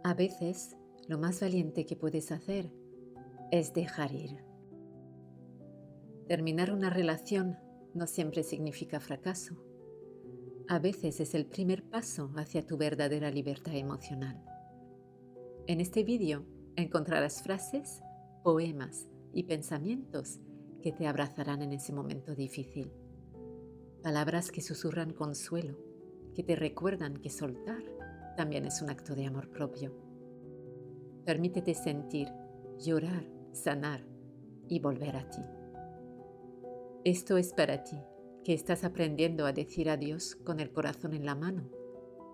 A veces, lo más valiente que puedes hacer es dejar ir. Terminar una relación no siempre significa fracaso. A veces es el primer paso hacia tu verdadera libertad emocional. En este vídeo encontrarás frases, poemas y pensamientos que te abrazarán en ese momento difícil. Palabras que susurran consuelo, que te recuerdan que soltar también es un acto de amor propio. Permítete sentir, llorar, sanar y volver a ti. Esto es para ti, que estás aprendiendo a decir adiós con el corazón en la mano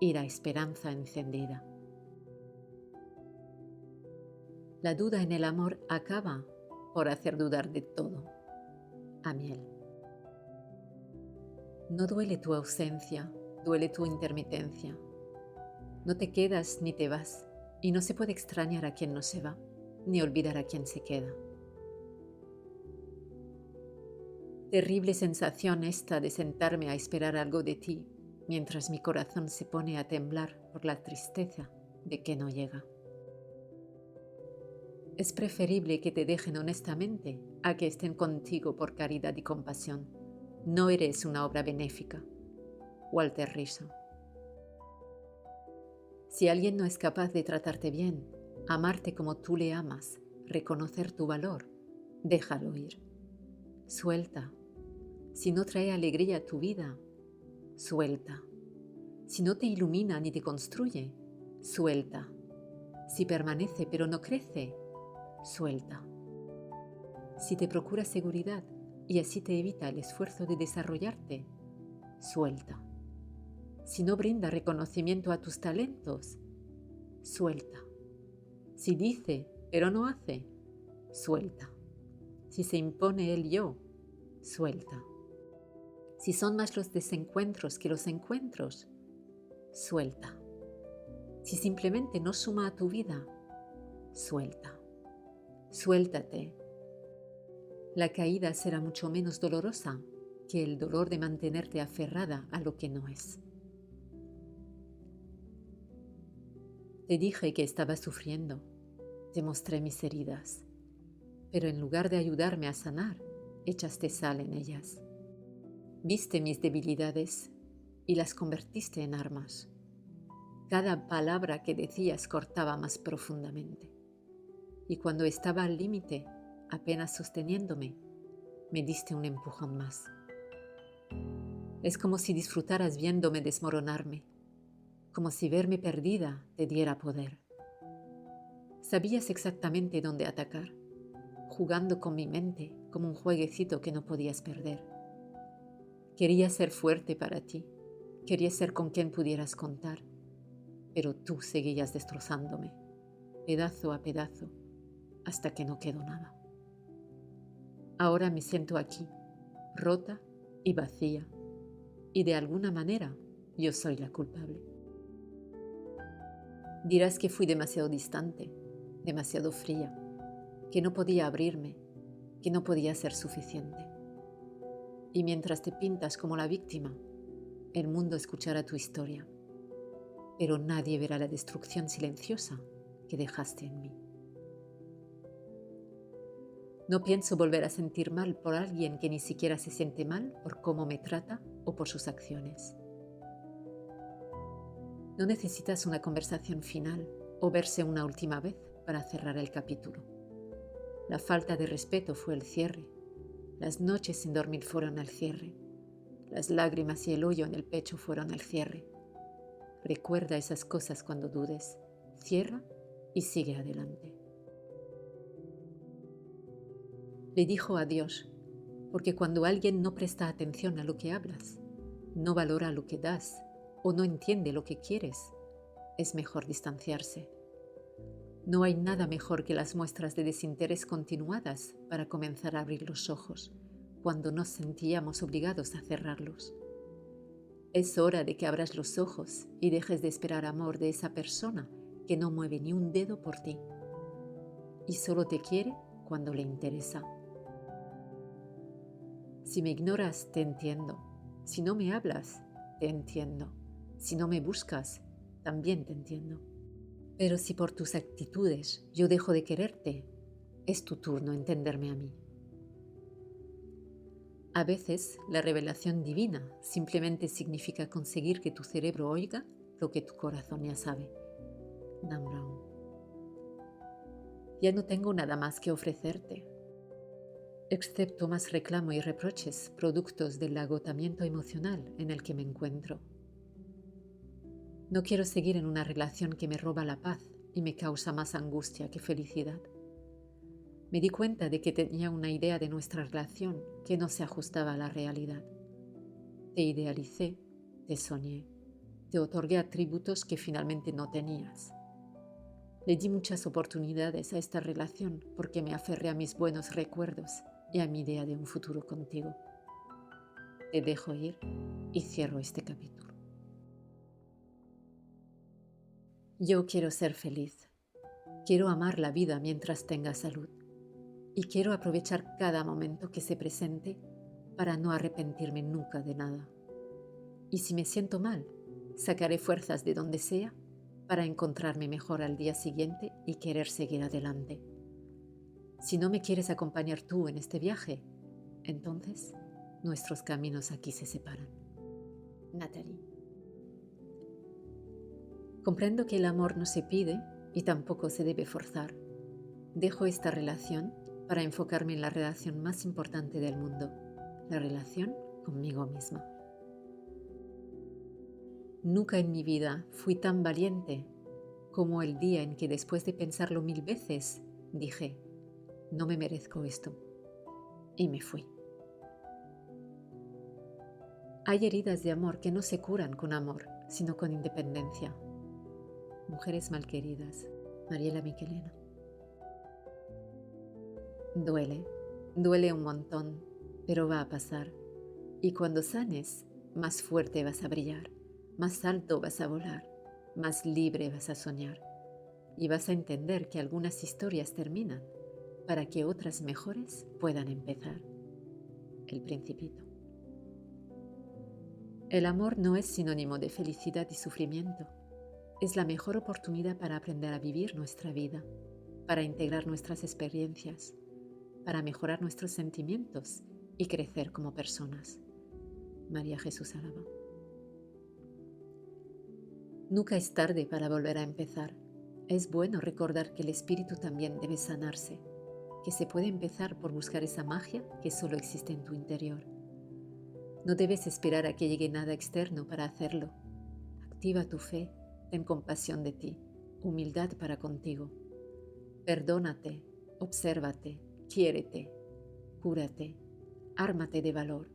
y la esperanza encendida. La duda en el amor acaba por hacer dudar de todo. Amiel. No duele tu ausencia, duele tu intermitencia. No te quedas ni te vas, y no se puede extrañar a quien no se va, ni olvidar a quien se queda. Terrible sensación esta de sentarme a esperar algo de ti, mientras mi corazón se pone a temblar por la tristeza de que no llega. Es preferible que te dejen honestamente a que estén contigo por caridad y compasión. No eres una obra benéfica. Walter Rizzo. Si alguien no es capaz de tratarte bien, amarte como tú le amas, reconocer tu valor, déjalo ir. Suelta. Si no trae alegría a tu vida, suelta. Si no te ilumina ni te construye, suelta. Si permanece pero no crece, suelta. Si te procura seguridad y así te evita el esfuerzo de desarrollarte, suelta. Si no brinda reconocimiento a tus talentos, suelta. Si dice pero no hace, suelta. Si se impone el yo, suelta. Si son más los desencuentros que los encuentros, suelta. Si simplemente no suma a tu vida, suelta. Suéltate. La caída será mucho menos dolorosa que el dolor de mantenerte aferrada a lo que no es. Te dije que estaba sufriendo, te mostré mis heridas, pero en lugar de ayudarme a sanar, echaste sal en ellas. Viste mis debilidades y las convertiste en armas. Cada palabra que decías cortaba más profundamente. Y cuando estaba al límite, apenas sosteniéndome, me diste un empujón más. Es como si disfrutaras viéndome desmoronarme, como si verme perdida te diera poder. Sabías exactamente dónde atacar, jugando con mi mente como un jueguecito que no podías perder. Quería ser fuerte para ti, quería ser con quien pudieras contar, pero tú seguías destrozándome, pedazo a pedazo, hasta que no quedó nada. Ahora me siento aquí, rota y vacía, y de alguna manera yo soy la culpable. Dirás que fui demasiado distante, demasiado fría, que no podía abrirme, que no podía ser suficiente. Y mientras te pintas como la víctima, el mundo escuchará tu historia, pero nadie verá la destrucción silenciosa que dejaste en mí. No pienso volver a sentir mal por alguien que ni siquiera se siente mal por cómo me trata o por sus acciones. No necesitas una conversación final o verse una última vez para cerrar el capítulo. La falta de respeto fue el cierre. Las noches sin dormir fueron el cierre. Las lágrimas y el hoyo en el pecho fueron el cierre. Recuerda esas cosas cuando dudes. Cierra y sigue adelante. Le dijo adiós, porque cuando alguien no presta atención a lo que hablas, no valora lo que das o no entiende lo que quieres, es mejor distanciarse. No hay nada mejor que las muestras de desinterés continuadas para comenzar a abrir los ojos, cuando nos sentíamos obligados a cerrarlos. Es hora de que abras los ojos y dejes de esperar amor de esa persona que no mueve ni un dedo por ti y solo te quiere cuando le interesa. Si me ignoras, te entiendo. Si no me hablas, te entiendo. Si no me buscas, también te entiendo. Pero si por tus actitudes yo dejo de quererte, es tu turno entenderme a mí. A veces la revelación divina simplemente significa conseguir que tu cerebro oiga lo que tu corazón ya sabe. Dan Brown. Ya no tengo nada más que ofrecerte, excepto más reclamo y reproches productos del agotamiento emocional en el que me encuentro. No quiero seguir en una relación que me roba la paz y me causa más angustia que felicidad. Me di cuenta de que tenía una idea de nuestra relación que no se ajustaba a la realidad. Te idealicé, te soñé, te otorgué atributos que finalmente no tenías. Le di muchas oportunidades a esta relación porque me aferré a mis buenos recuerdos y a mi idea de un futuro contigo. Te dejo ir y cierro este capítulo. Yo quiero ser feliz. Quiero amar la vida mientras tenga salud. Y quiero aprovechar cada momento que se presente para no arrepentirme nunca de nada. Y si me siento mal, sacaré fuerzas de donde sea para encontrarme mejor al día siguiente y querer seguir adelante. Si no me quieres acompañar tú en este viaje, entonces nuestros caminos aquí se separan. Natalie. Comprendo que el amor no se pide y tampoco se debe forzar. Dejo esta relación para enfocarme en la relación más importante del mundo, la relación conmigo misma. Nunca en mi vida fui tan valiente como el día en que, después de pensarlo 1000 veces, dije, no me merezco esto, y me fui. Hay heridas de amor que no se curan con amor, sino con independencia. Mujeres malqueridas, Mariela Michelena. Duele un montón, pero va a pasar. Y cuando sanes, más fuerte vas a brillar, más alto vas a volar, más libre vas a soñar. Y vas a entender que algunas historias terminan para que otras mejores puedan empezar. El Principito. El amor no es sinónimo de felicidad y sufrimiento. Es la mejor oportunidad para aprender a vivir nuestra vida, para integrar nuestras experiencias, para mejorar nuestros sentimientos y crecer como personas. María Jesús Alaba. Nunca es tarde para volver a empezar. Es bueno recordar que el espíritu también debe sanarse, que se puede empezar por buscar esa magia que solo existe en tu interior. No debes esperar a que llegue nada externo para hacerlo. Activa tu fe, ten compasión de ti, humildad para contigo. Perdónate, obsérvate, quiérete, cúrate, ármate de valor,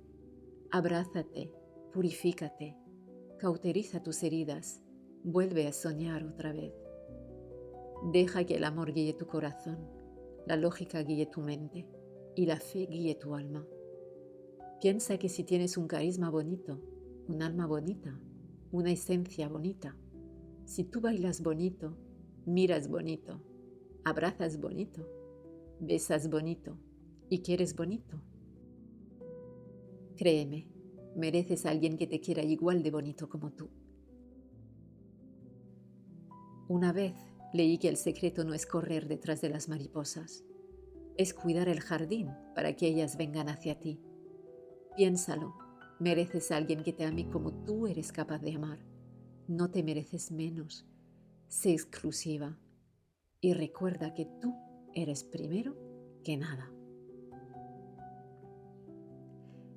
abrázate, purifícate, cauteriza tus heridas, vuelve a soñar otra vez. Deja que el amor guíe tu corazón, la lógica guíe tu mente y la fe guíe tu alma. Piensa que si tienes un carisma bonito, un alma bonita, una esencia bonita, si tú bailas bonito, miras bonito, abrazas bonito, besas bonito y quieres bonito, créeme, mereces a alguien que te quiera igual de bonito como tú. Una vez leí que el secreto no es correr detrás de las mariposas, es cuidar el jardín para que ellas vengan hacia ti. Piénsalo, mereces a alguien que te ame como tú eres capaz de amar. No te mereces menos. Sé exclusiva y recuerda que tú eres primero que nada.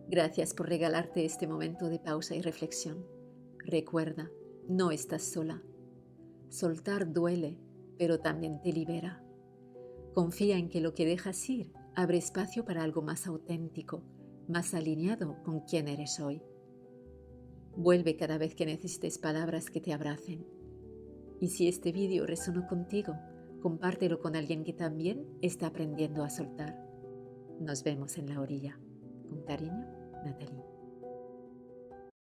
Gracias por regalarte este momento de pausa y reflexión. Recuerda, no estás sola. Soltar duele, pero también te libera. Confía en que lo que dejas ir abre espacio para algo más auténtico, más alineado con quién eres hoy. Vuelve cada vez que necesites palabras que te abracen. Y si este vídeo resonó contigo, compártelo con alguien que también está aprendiendo a soltar. Nos vemos en la orilla. Con cariño, Natalie.